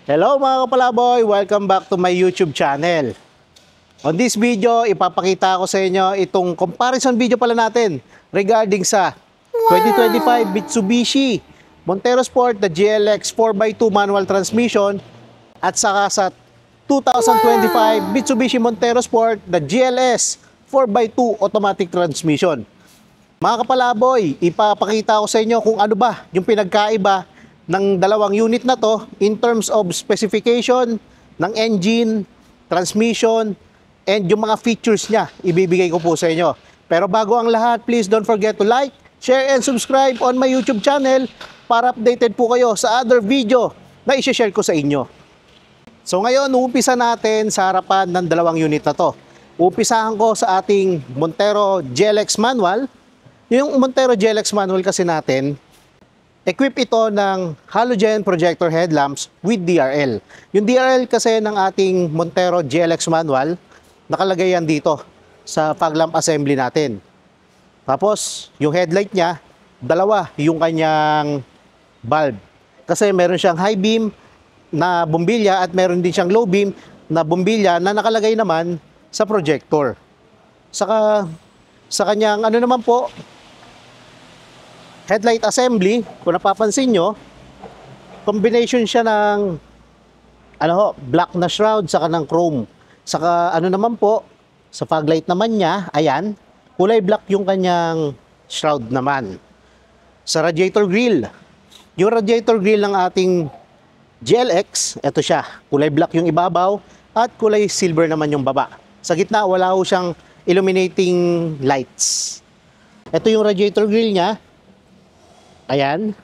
Hello mga kapalaboy! Welcome back to my YouTube channel. On this video, ipapakita ko sa inyo itong comparison video pala natin regarding sa 2025 Mitsubishi Montero Sport, the GLX 4x2 manual transmission at saka sa 2025 Mitsubishi Montero Sport, the GLS 4x2 automatic transmission. Mga kapalaboy, ipapakita ko sa inyo kung ano ba yung pinagkaiba ng dalawang unit na to in terms of specification ng engine, transmission, and yung mga features niya, ibibigay ko po sa inyo. Pero bago ang lahat, please don't forget to like, share, and subscribe on my YouTube channel para updated po kayo sa other video na i-share ko sa inyo. So ngayon, uumpisa natin sa harapan ng dalawang unit na to. Uumpisahan ko sa ating Montero GLX manual. Yung Montero GLX manual kasi natin, equip ito ng halogen projector headlamps with DRL. Yung DRL kasi ng ating Montero GLX manual, nakalagay yan dito sa fog lamp assembly natin. Tapos, yung headlight niya, dalawa yung kanyang bulb. Kasi meron siyang high beam na bombilya at meron din siyang low beam na bombilya na nakalagay naman sa projector. Saka, sa kanyang ano naman po, headlight assembly, kung napapansin nyo, combination siya ng black na shroud saka ng chrome. Saka ano naman po, sa fog light naman niya, ayan, kulay black yung kanyang shroud naman. Sa radiator grille, yung radiator grille ng ating GLX, eto siya, kulay black yung ibabaw at kulay silver naman yung baba. Sa gitna, wala ho siyang illuminating lights. Ito yung radiator grille niya. Ayan.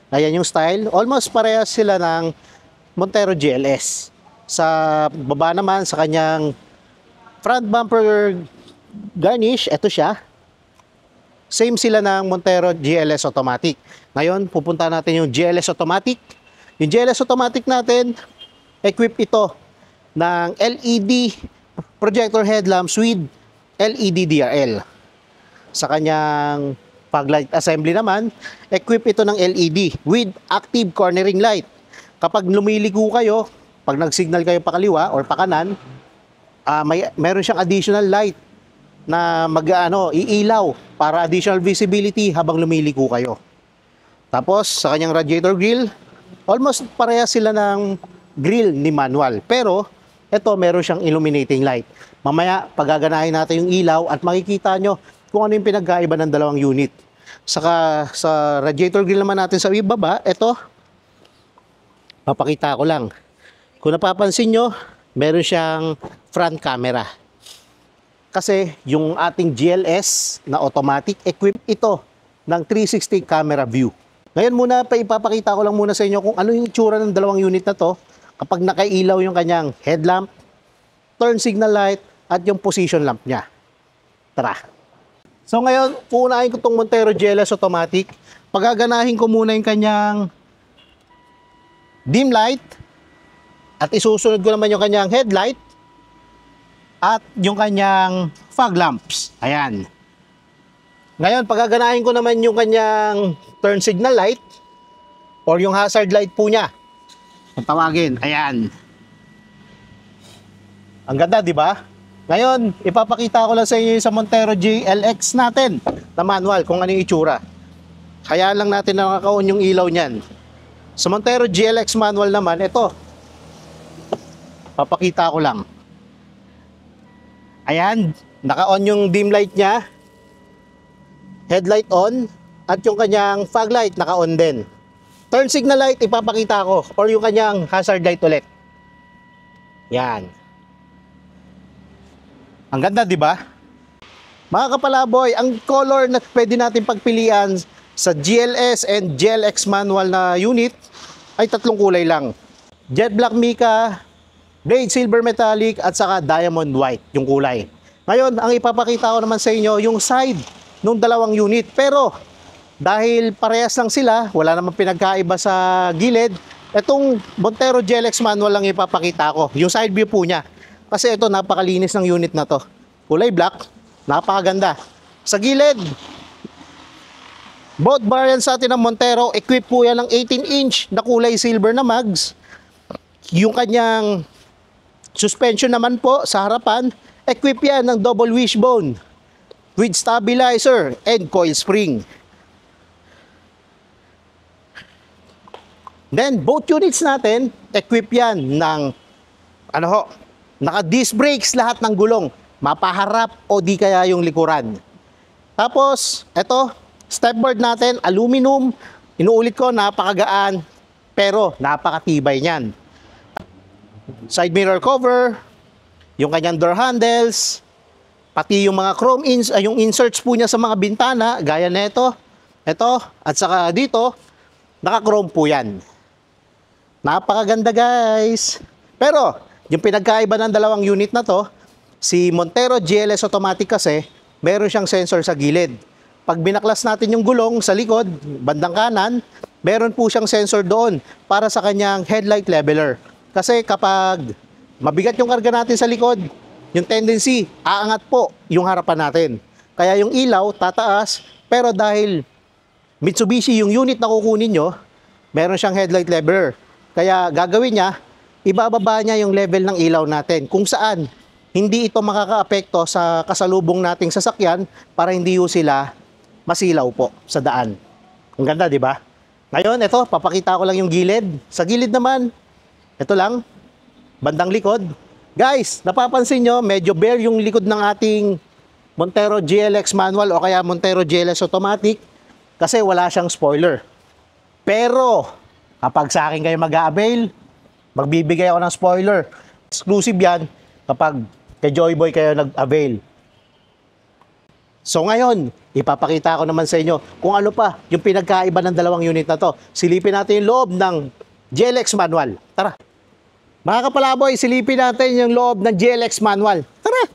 Ayan yung style. Almost parehas sila ng Montero GLS. Sa baba naman, sa kanyang front bumper garnish, ito siya. Same sila ng Montero GLS Automatic. Ngayon, pupunta natin yung GLS Automatic. Yung GLS Automatic natin, equip ito ng LED projector headlamps with LED DRL. Sa kanyang fog light assembly naman, equip ito ng LED with active cornering light. Kapag lumiliko kayo, pag nag-signal kayo pa kaliwa or pa kanan, meron siyang additional light na iilaw para additional visibility habang lumiliko kayo. Tapos, sa kanyang radiator grille, almost pareha sila ng grille ni manual. Pero, ito meron siyang illuminating light. Mamaya, pagaganahin natin yung ilaw at makikita nyo kung ano yung pinagkaiba ng dalawang unit. Saka sa radiator grille naman natin sa ibaba, ito, papakita ko lang. Kung napapansin nyo, meron siyang front camera. Kasi yung ating GLS na automatic, equip ito ng 360 camera view. Ngayon muna, ipapakita ko lang muna sa inyo kung ano yung itsura ng dalawang unit na to kapag nakailaw yung kanyang headlamp, turn signal light, at yung position lamp niya. Tara! So ngayon, uunahin ko itong Montero GLS Automatic. Pagaganahin ko muna yung kanyang dim light at isusunod ko naman yung kanyang headlight at yung kanyang fog lamps. Ayan. Ngayon, pagaganahin ko naman yung kanyang turn signal light or yung hazard light po niya. Ang tawagin. Ayan. Ang ganda, di ba? Ngayon, ipapakita ko lang sa inyo sa Montero GLX natin na manual kung ano yung itsura. Kaya lang natin nakaka-on yung ilaw niyan. Sa Montero GLX manual naman, ito. Papakita ko lang. Ayan, naka-on yung dim light niya. Headlight on. At yung kanyang fog light naka-on din. Turn signal light, ipapakita ko. Or yung kanyang hazard light ulit. Yan. Ang ganda, di ba? Mga kapalaboy, ang color na pwede natin pagpilian sa GLS and GLX manual na unit ay tatlong kulay lang. Jet black mica, blade silver metallic, at saka diamond white yung kulay. Ngayon, ang ipapakita ko naman sa inyo yung side ng dalawang unit. Pero, dahil parehas lang sila, wala namang pinagkaiba sa gilid, itong Montero GLX manual lang ipapakita ko. Yung side view po niya. Kasi ito, napakalinis ng unit na to. Kulay black, napakaganda. Sa gilid, Both variants sa atin ng Montero, equipped po yan ng 18-inch na kulay silver na mags. Yung kanyang suspension naman po sa harapan, equip yan ng double wishbone with stabilizer and coil spring. Then, both units natin, equip yan ng, naka-disc brakes lahat ng gulong. Mapaharap o di kaya yung likuran. Tapos, eto, stepboard natin, aluminum. Inuulit ko, napakagaan, pero napakatibay niyan. Side mirror cover, yung kanyang door handles, pati yung mga chrome yung inserts po niya sa mga bintana, gaya nito, ito, at saka dito, naka-chrome po yan. Napakaganda guys. Pero, yung pinagkaiba ng dalawang unit na to, si Montero GLS Automatic kasi, meron siyang sensor sa gilid. Pag binaklas natin yung gulong sa likod, bandang kanan, meron po siyang sensor doon para sa kanyang headlight leveler. Kasi kapag mabigat yung karga natin sa likod, yung tendency, aangat po yung harapan natin. Kaya yung ilaw, tataas, pero dahil Mitsubishi yung unit na kukunin nyo, meron siyang headlight leveler. Kaya gagawin niya, ibababa niya yung level ng ilaw natin kung saan hindi ito makakaapekto sa kasalubong nating sasakyan para hindi ho sila masilaw po sa daan. Ang ganda, di ba? Ngayon, ito, papakita ko lang yung gilid. Sa gilid naman, ito lang, bandang likod. Guys, napapansin nyo, medyo bare yung likod ng ating Montero GLX manual o kaya Montero GLS Automatic kasi wala siyang spoiler. Pero, kapag sa akin kayo mag-a-avail, magbibigay ako ng spoiler. Exclusive yan kapag kay Joyboy kayo nag-avail. So ngayon, ipapakita ko naman sa inyo kung ano pa yung pinagkaiba ng dalawang unit na to. Silipin natin yung loob ng GLX manual. Tara! Mga kapalaboy, silipin natin yung loob ng GLX manual. Tara!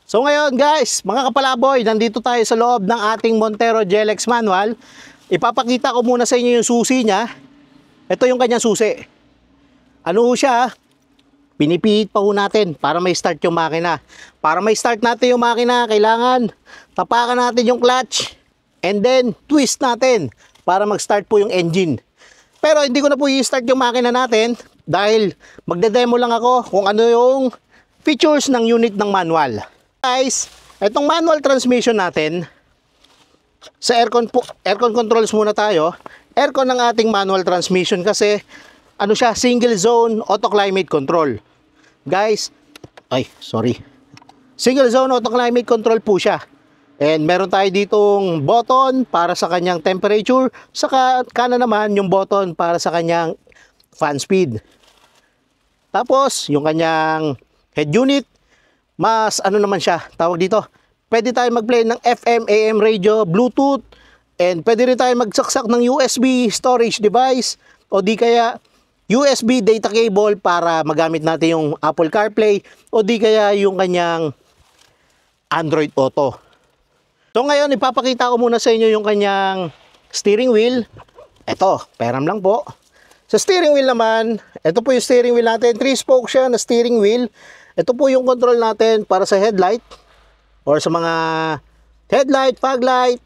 So ngayon guys, mga kapalaboy, nandito tayo sa loob ng ating Montero GLX manual. Ipapakita ko muna sa inyo yung susi niya. Ito yung kanyang susi. Ano siya? Pinipihit pa ho natin para may start yung makina. Para may start natin yung makina, kailangan tapakan natin yung clutch and then twist natin para mag-start po yung engine. Pero hindi ko na po i-start yung makina natin dahil magde-demo lang ako kung ano yung features ng unit ng manual. Guys, itong manual transmission natin, sa aircon controls muna tayo. Aircon ng ating manual transmission kasi ano siya, single zone auto climate control. Guys, single zone auto climate control po siya. And meron tayo ditong button para sa kanyang temperature, saka kanan naman yung button para sa kanyang fan speed. Tapos, yung kanyang head unit, mas ano naman siya, tawag dito, pwede tayo mag-play ng FM, AM radio, Bluetooth, and pwede rin tayo magsaksak ng USB storage device, o di kaya USB data cable para magamit natin yung Apple CarPlay, o di kaya yung kanyang Android Auto. So ngayon, ipapakita ko muna sa inyo yung kanyang steering wheel. Ito, peram lang po. Sa steering wheel naman, ito po yung steering wheel natin, 3-spoke siya na steering wheel. Ito po yung control natin para sa headlight or sa mga headlight, fog light.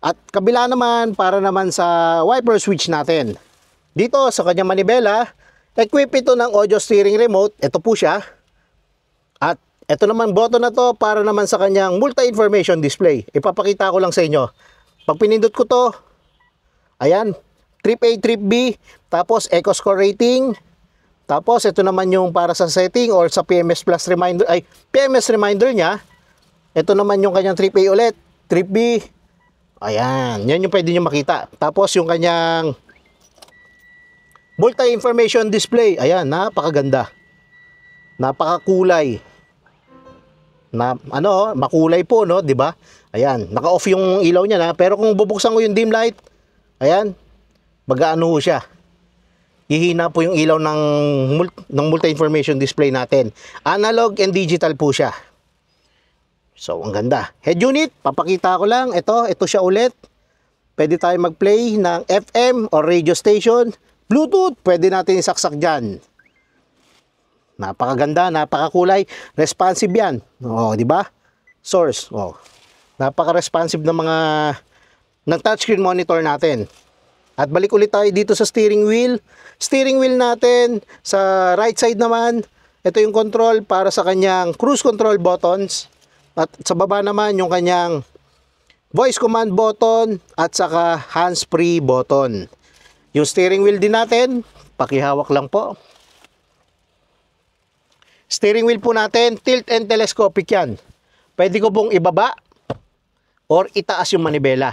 At kabila naman para naman sa wiper switch natin. Dito sa kanyang manibela, equip ito ng audio steering remote. Ito po siya. At ito naman button na to para naman sa kanyang multi-information display. Ipapakita ko lang sa inyo. Pag pinindot ko to, ayan, trip A, trip B, tapos eco score rating. Tapos ito naman yung para sa setting or sa PMS Plus reminder, PMS reminder niya. Ito naman yung kanyang trip A ulit, trip B. Ayan, yan yung pwede nyo makita. Tapos yung kanyang multi-information display. Ayan, napakaganda. Napakakulay. Makulay po, no, 'di ba? Ayan, naka-off yung ilaw niya na, pero kung bubuksan ko yung dim light, ayan, mag-aano siya. Hihina po yung ilaw ng multi-information display natin. Analog and digital po siya. So, ang ganda. Head unit, papakita ko lang. Ito siya ulit. Pwede tayo mag-play ng FM or radio station. Bluetooth, pwede natin isaksak dyan. Napakaganda, napakakulay. Responsive yan. O, di ba? Source. O, napaka-responsive ng mga ng touchscreen monitor natin. At balik ulit tayo dito sa steering wheel. Steering wheel natin, sa right side naman, ito yung control para sa kanyang cruise control buttons. At sa baba naman yung kanyang voice command button at saka hands-free button. Yung steering wheel din natin, pakihawak lang po. Steering wheel po natin, tilt and telescopic yan. Pwede ko pong ibaba or itaas yung manibela.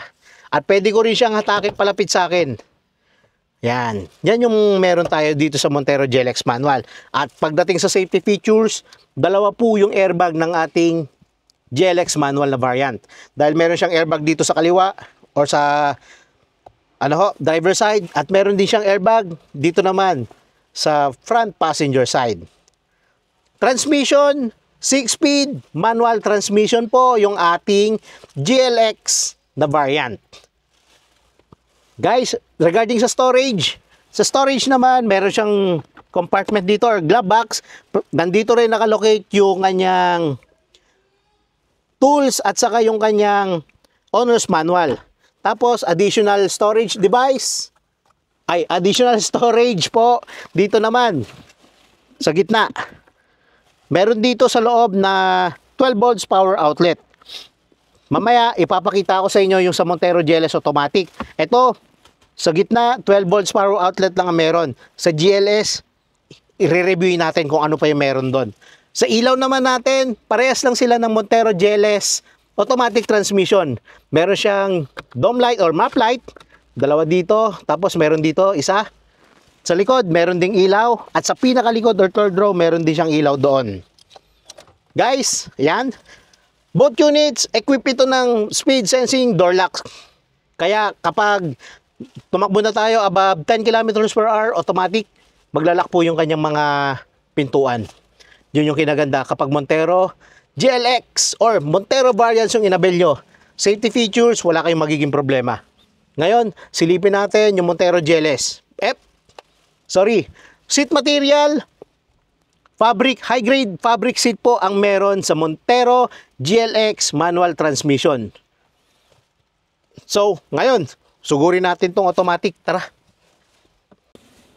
At pwede ko rin siyang hatakin palapit sa akin. Yan. Yan yung meron tayo dito sa Montero GLX manual. At pagdating sa safety features, dalawa po yung airbag ng ating GLX manual na variant. Dahil meron siyang airbag dito sa kaliwa or sa driver side. At meron din siyang airbag dito naman sa front passenger side. Transmission, 6-speed manual transmission po yung ating GLX na variant. Guys, regarding sa storage naman, meron siyang compartment dito or glove box. Nandito rin nakalocate yung kanyang tools at saka yung kanyang owner's manual. Tapos, additional storage device. Additional storage po dito naman sa gitna. Meron dito sa loob na 12 volts power outlet. Mamaya, ipapakita ko sa inyo yung sa Montero GLS automatic. Ito, sa gitna, 12 volts power outlet lang ang meron. Sa GLS, i-review natin kung ano pa yung meron doon. Sa ilaw naman natin, parehas lang sila ng Montero GLS automatic transmission. Meron siyang dome light or map light. Dalawa dito. Tapos meron dito, isa. Sa likod, meron ding ilaw. At sa pinakalikod or third row, meron din siyang ilaw doon. Guys, yan. Both units, equip ito ng speed sensing door lock. Kaya kapag tumakbo na tayo above 10 kilometers per hour, automatic, maglalak po yung kanyang mga pintuan. Yun yung kinaganda. Kapag Montero GLX or Montero variants yung inabel nyo, safety features, wala kayong magiging problema. Ngayon, silipin natin yung Montero GLS. Seat material, fabric, high-grade fabric seat po ang meron sa Montero GLX manual transmission. So, ngayon, sugurin natin tong automatic. Tara.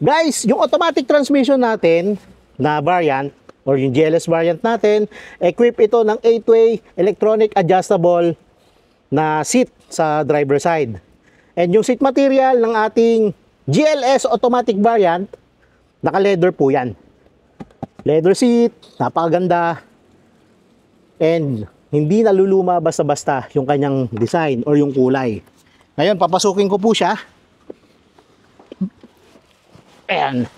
Guys, yung automatic transmission natin na variant or yung GLS variant natin, equip ito ng 8-way electronic adjustable na seat sa driver side. And yung seat material ng ating GLS automatic variant, naka-leather po yan. Leather seat, napakaganda. And hindi naluluma basta-basta yung kanyang design or yung kulay. Ngayon, papasukin ko po siya. Ayan.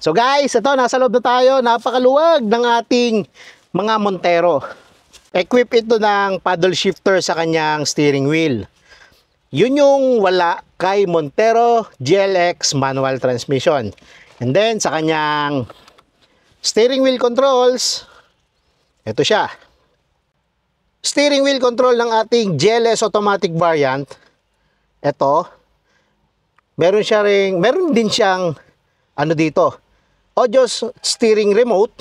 So guys, ito, nasa loob na tayo. Napakaluwag ng ating mga Montero. Equip ito ng paddle shifter sa kanyang steering wheel. Yun yung wala kay Montero GLX manual transmission. And then, sa kanyang steering wheel controls, ito siya. Steering wheel control ng ating GLS automatic variant. Ito. Meron din siyang dito, audio steering remote.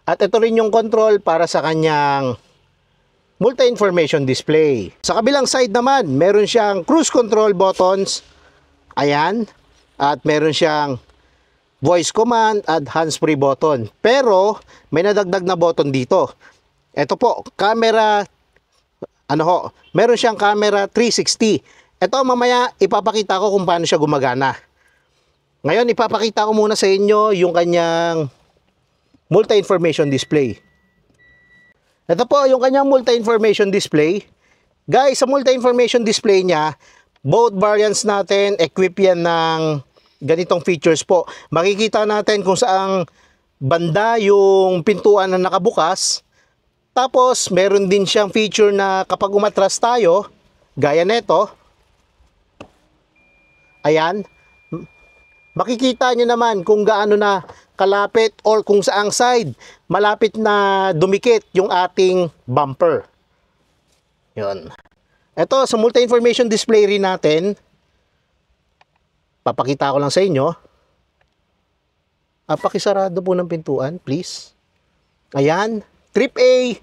At ito rin yung control para sa kanyang multi-information display. Sa kabilang side naman, meron siyang cruise control buttons. Ayan. At meron siyang voice command at hands-free button. Pero, may nadagdag na button dito. Ito po, camera, meron siyang camera 360. Ito, mamaya, ipapakita ko kung paano siya gumagana. Ngayon, ipapakita ko muna sa inyo yung kanyang multi-information display. Ito po, yung kanyang multi-information display. Guys, sa multi-information display niya, both variants natin, equip yan ng ganitong features po. Makikita natin kung saang banda yung pintuan na nakabukas. Tapos, meron din siyang feature na kapag umatras tayo, gaya neto, ayan, makikita nyo naman kung gaano na kalapit or kung saang side malapit na dumikit yung ating bumper. Yun. Ito, sa multi-information display rin natin, papakita ko lang sa inyo. Pakisarado po ng pintuan, please. Ayan. Trip A,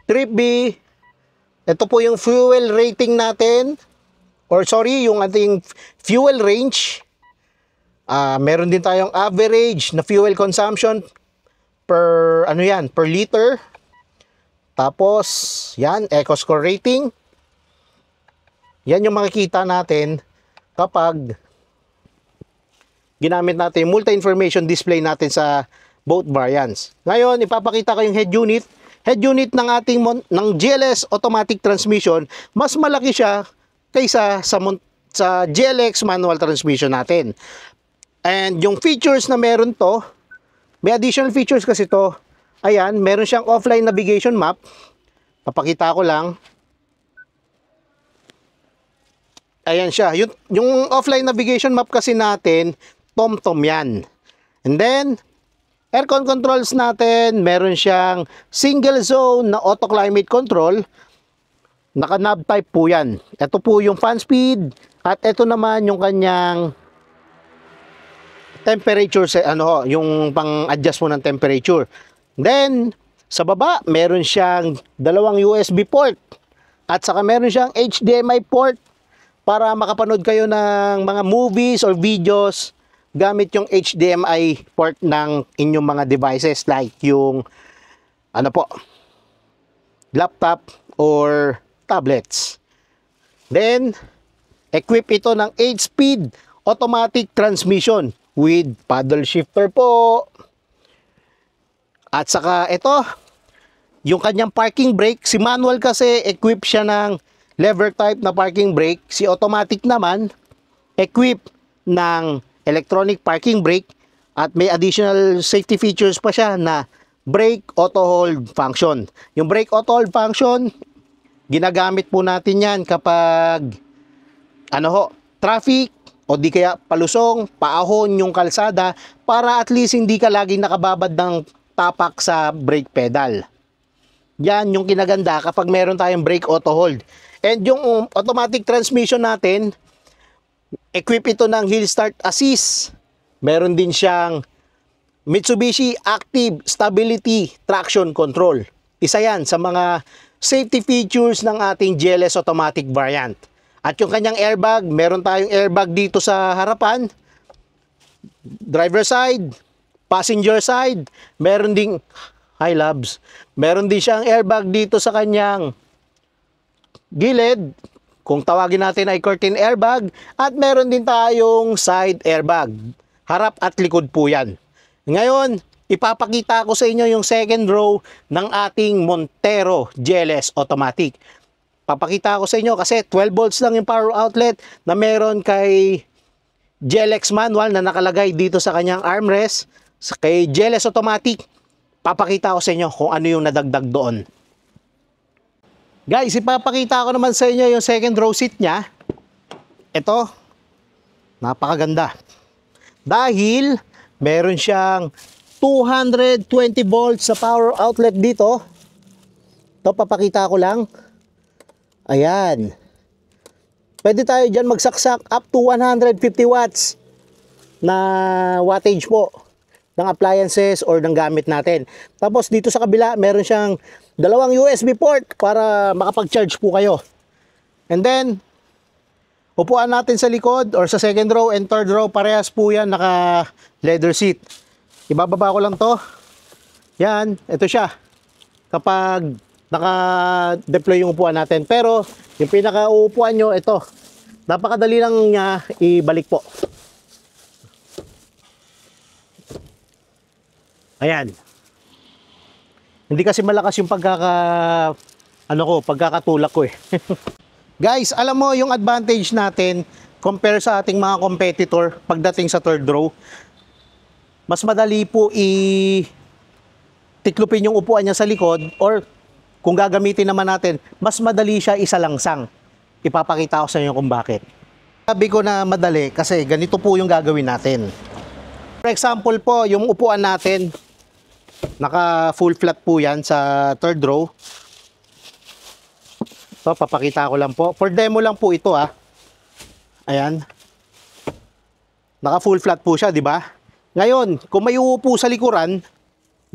Trip B. ito po yung fuel rating natin, or sorry, yung ating fuel range. Meron din tayong average na fuel consumption per, ano yan, per liter. Tapos, yan, eco score rating. Yan yung makikita natin kapag ginamit natin yung multi-information display natin sa both variants. Ngayon, ipapakita ko yung head unit. Head unit ng ating ng GLS automatic transmission, mas malaki siya kaysa sa GLX manual transmission natin. And yung features na meron to, may additional features kasi to. Ayan, meron siyang offline navigation map. Papakita ko lang. Ayan siya. Yung offline navigation map kasi natin, TomTom yan. And then, aircon controls natin, meron siyang single zone na auto climate control. Naka-knob type po yan. Ito po yung fan speed. At ito naman yung kanyang temperature, yung pang-adjust mo ng temperature. Then, sa baba, meron siyang dalawang USB port. At saka meron siyang HDMI port para makapanood kayo ng mga movies or videos gamit yung HDMI port ng inyong mga devices like yung laptop or tablets. Then, equip ito ng 8-speed automatic transmission with paddle shifter po. At saka ito, yung kanyang parking brake, si manual kasi equip siya ng lever type na parking brake, si automatic naman equip ng electronic parking brake at may additional safety features pa siya na brake auto hold function. Yung brake auto hold function, ginagamit po natin yan kapag traffic o di kaya palusong, paahon yung kalsada para at least hindi ka laging nakababad ng tapak sa brake pedal. Yan yung kinaganda kapag meron tayong brake auto hold. And yung automatic transmission natin, equip ito ng hill start assist. Meron din siyang Mitsubishi Active Stability Traction Control. Isa yan sa mga safety features ng ating GLS automatic variant. At yung kanyang airbag, meron tayong airbag dito sa harapan, driver side, passenger side, meron ding, hi loves, meron din siyang airbag dito sa kanyang gilid, kung tawagin natin ay curtain airbag, at meron din tayong side airbag, harap at likod po yan. Ngayon, ipapakita ko sa inyo yung second row ng ating Montero GLS automatic. Papakita ko sa inyo kasi 12 volts lang yung power outlet na meron kay GLX manual na nakalagay dito sa kanyang armrest. Kay GLS automatic, papakita ko sa inyo kung ano yung nadagdag doon. Guys, ipapakita ko naman sa inyo yung second row seat niya. Ito, napakaganda. Dahil meron siyang 220 volts sa power outlet dito. Ito, papakita ko lang. Ayan. Pwede tayo dyan magsaksak up to 150 watts na wattage po ng appliances or ng gamit natin. Tapos dito sa kabila, meron siyang dalawang USB port para makapag-charge po kayo. And then, upuan natin sa likod or sa second row and third row, parehas po yan, naka leather seat. Ibababa ko lang to. Yan, ito siya. Kapag naka-deploy yung upuan natin. Pero, yung pinaka-uupuan nyo, ito. Napakadali lang niya ibalik po. Ayan. Hindi kasi malakas yung pagkakatulak ko eh. Guys, alam mo yung advantage natin compare sa ating mga competitor pagdating sa third row. Mas madali po tiklupin yung upuan niya sa likod or kung gagamitin naman natin, mas madali siya isalangsang. Ipapakita ko sa inyo kung bakit. Sabi ko na madali kasi ganito po yung gagawin natin. For example po, yung upuan natin, naka full flat po yan sa third row. So, papakita ko lang po. For demo lang po ito Ayan. Naka full flat po siya, di ba? Ngayon, kung may uupo sa likuran,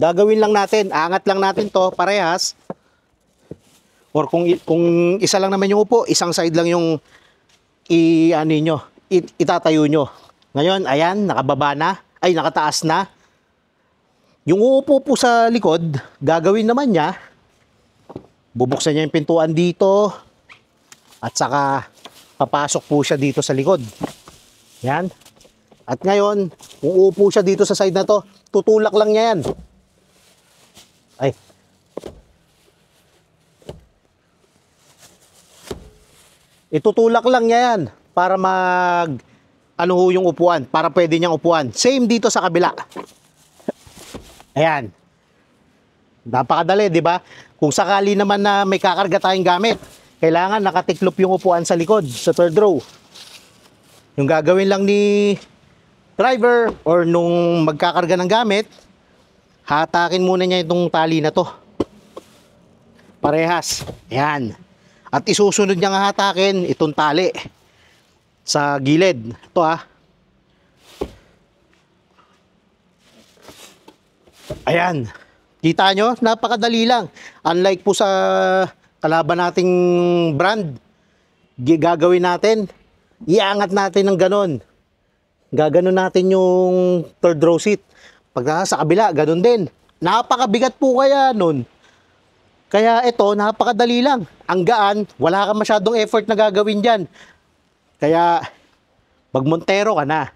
gagawin lang natin, angat lang natin to, parehas. Or kung isa lang naman yung upo, isang side lang yung itatayo nyo. Ngayon, ayan, nakababa na, ay nakataas na. Yung uupo po sa likod, gagawin naman niya, bubuksan niya yung pintuan dito, at saka papasok po siya dito sa likod. Yan. At ngayon, kung uupo siya dito sa side na to, tutulak lang niya yan. Ay. Itutulak lang niya yan para yung upuan, para pwede niyang upuan. Same dito sa kabila. Ayan. Napakadali, di ba? Kung sakali naman na may kakarga tayong gamit, kailangan nakatiklop yung upuan sa likod, sa third row. Yung gagawin lang ni driver or nung magkakarga ng gamit, hatakin muna niya itong tali na to. Parehas. Ayan. At isusunod niya nga hatakin itong tali sa gilid. Ito Ayan. Kita nyo? Napakadali lang. Unlike po sa kalaban nating brand, gagawin natin, iangat natin ng ganon. Gaganon natin yung third row seat. Pag sa kabila, ganon din. Napakabigat po kaya nun. Kaya ito, napakadali lang. Ang gaan, wala ka masyadong effort na gagawin dyan. Kaya, magmontero ka na.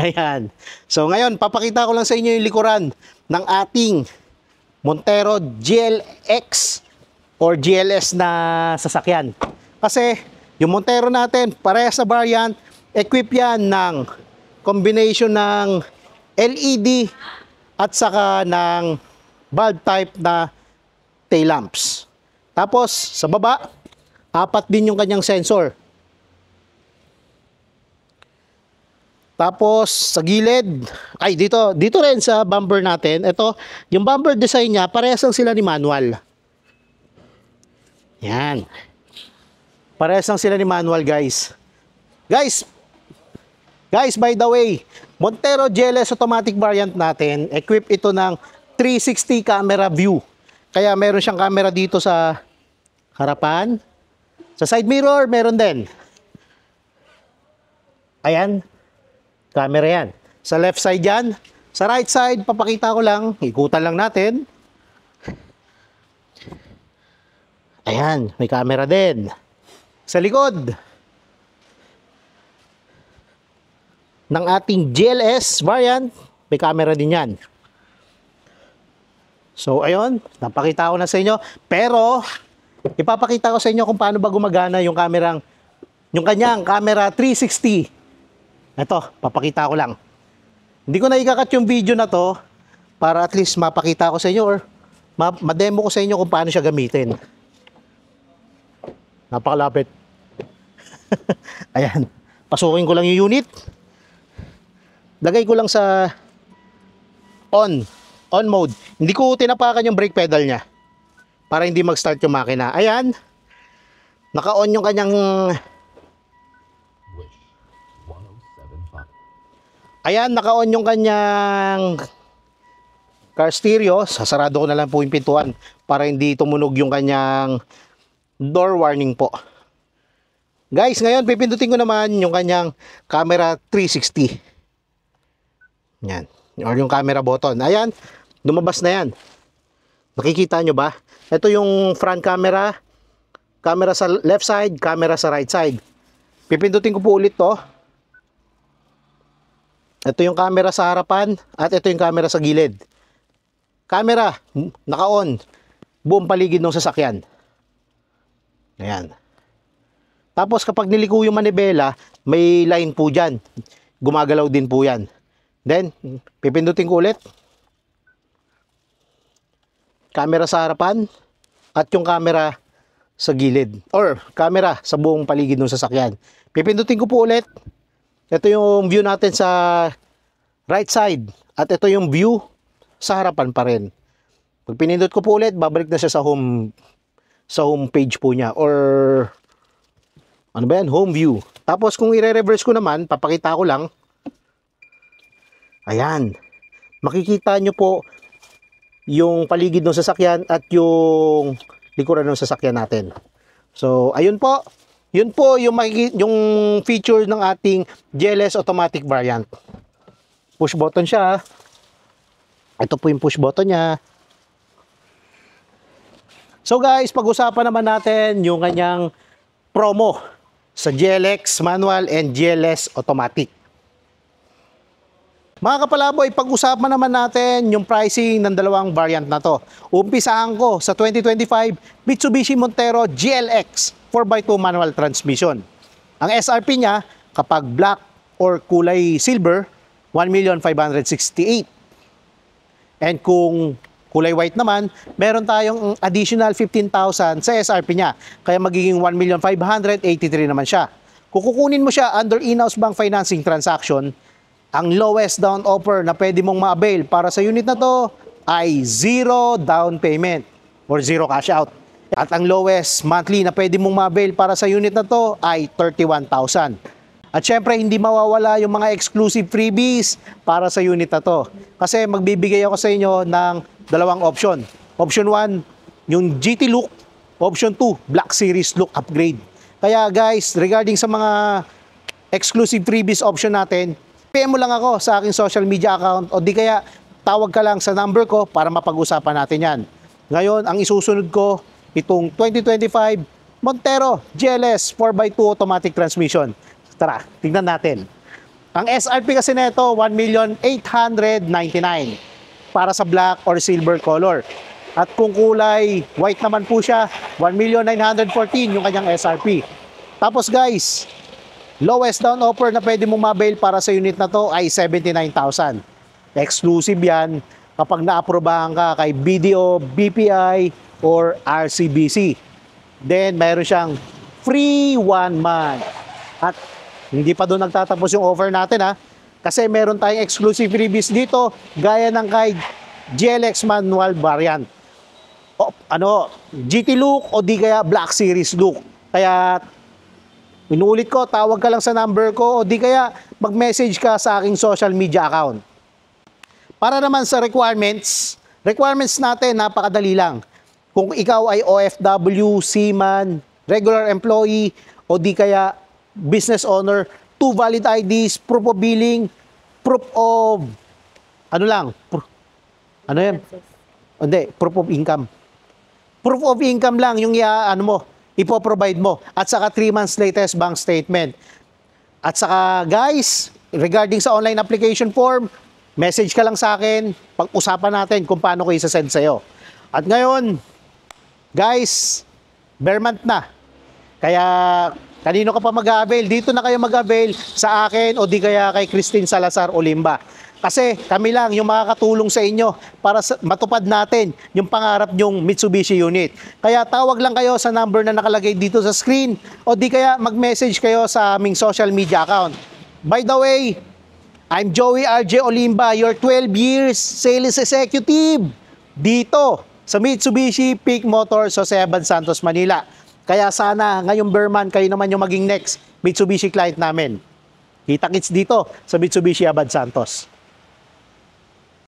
Ayan. So ngayon, papakita ko lang sa inyo yung likuran ng ating Montero GLX or GLS na sasakyan. Kasi yung Montero natin, parehas na variant, equip yan ng combination ng LED at saka ng bulb type na tail lamps. Tapos sa baba, 4 din yung kanyang sensor. Tapos sa gilid, dito rin sa bumper natin, ito, yung bumper design niya, parehas lang sila ni manual. Yan. Parehas lang sila ni manual, guys. Guys, by the way, Montero GLS automatic variant natin, equip ito ng 360 camera view. Kaya meron siyang camera dito sa harapan. Sa side mirror, meron din. Ayan. Camera yan. Sa left side yan. Sa right side, papakita ko lang. Ikutan lang natin. Ayan, may camera din. Sa likod ng ating GLS variant, may camera din yan. So, ayun. Napakita ko na sa inyo. Pero, ipapakita ko sa inyo kung paano ba gumagana yung kanyang camera 360. Ito, papakita ko lang. Hindi ko na ikakat yung video na to para at least mapakita ko sa inyo or ma-demo ko sa inyo kung paano siya gamitin. Napakalapit. Ayan. Pasukin ko lang yung unit. Lagay ko lang sa on mode. Hindi ko tinapakan yung brake pedal niya para hindi mag-start yung makina. Ayan. Naka-on yung kanyang naka-on yung kanyang car stereo. Sasarado ko na lang po yung pintuan para hindi tumunog yung kanyang door warning po. Guys, ngayon pipindutin ko naman yung kanyang camera 360. Yan. Or yung camera button. Ayan. Lumabas na yan. Nakikita nyo ba? Ito yung front camera. Camera sa left side, camera sa right side. Pipindutin ko po ulit to. Ito yung camera sa harapan at ito yung camera sa gilid. Camera, naka-on. Buong paligid ng sasakyan. Ayan. Tapos kapag niliko yung manibela, may line po dyan. Gumagalaw din po yan. Then, pipindutin ko ulit. Camera sa harapan at yung camera sa gilid. Or camera sa buong paligid ng sasakyan. Pipindutin ko po ulit. Ito yung view natin sa right side. At ito yung view sa harapan pa rin. Pag pinindot ko po ulit, babalik na siya sa home page po niya. Or, ano ba yan? Home view. Tapos kung i-reverse ko naman, papakita ko lang. Ayan. Makikita nyo po yung paligid ng sasakyan at yung likuran ng sasakyan natin. So, ayun po. Yun po yung, yung feature ng ating GLS automatic variant. Push button siya. Ito po yung push button niya. So guys, pag-usapan naman natin yung kanyang promo sa GLX manual and GLS automatic. Mga kapalaboy, pag-usapan naman natin yung pricing ng dalawang variant na to. Umpisahan ko sa 2025 Mitsubishi Montero GLX 4x2 manual transmission. Ang SRP niya, kapag black or kulay silver, 1,568,000. And kung kulay white naman, meron tayong additional 15,000 sa SRP niya. Kaya magiging 1,583,000 naman siya. Kung kukunin mo siya under in-house bank financing transaction, ang lowest down offer na pwede mong ma-avail para sa unit na to ay 0 down payment or 0 cash out. At ang lowest monthly na pwede mong ma-avail para sa unit na to ay 31,000. At syempre, hindi mawawala yung mga exclusive freebies para sa unit na to. Kasi magbibigay ako sa inyo ng dalawang option. Option 1, yung GT look. Option 2, Black Series look upgrade. Kaya guys, regarding sa mga exclusive freebies option natin, PM mo lang ako sa aking social media account o di kaya tawag ka lang sa number ko para mapag-usapan natin yan. Ngayon, ang isusunod ko, itong 2025 Montero GLS 4x2 automatic transmission. Tara, tingnan natin. Ang SRP kasi nito, 1,899,000 para sa black or silver color. At kung kulay white naman po siya, 1,914,000 yung kanyang SRP. Tapos guys, lowest down offer na pwede mong ma-avail para sa unit na to ay 79,000. Exclusive yan kapag na-aprobahan ka kay BDO, BPI, or RCBC. Then, mayroon siyang free 1 month. At hindi pa doon nagtatapos yung offer natin ha. Kasi meron tayong exclusive freebies dito gaya ng kay GLX manual variant. O, GT look o di kaya Black Series look. Kaya inuulit ko, tawag ka lang sa number ko o di kaya mag-message ka sa aking social media account. Para naman sa requirements natin, napakadali lang. Kung ikaw ay OFW, seaman, regular employee, o di kaya business owner, 2 valid IDs, proof of billing, proof of, proof of income. Proof of income lang yung ipoprovide mo. At saka 3 months latest bank statement. At saka guys, regarding sa online application form, message ka lang sa akin, pag-usapan natin kung paano ko isa-send sa'yo. At ngayon, guys, bare month na. Kaya kanino ka pa mag-avail? Dito na kayo mag-avail sa akin o di kaya kay Christine Salazar Olimba. Kasi kami lang yung makakatulong sa inyo para matupad natin yung pangarap nyong Mitsubishi unit. Kaya tawag lang kayo sa number na nakalagay dito sa screen o di kaya mag-message kayo sa aming social media account. By the way, I'm Joey RJ Olimba, your 12 years sales executive dito sa Mitsubishi Peak Motors, Jose Eban Santos, Manila. Kaya sana ngayong Berman kayo naman yung maging next Mitsubishi client namin. Kita-kits dito sa Mitsubishi Abad Santos.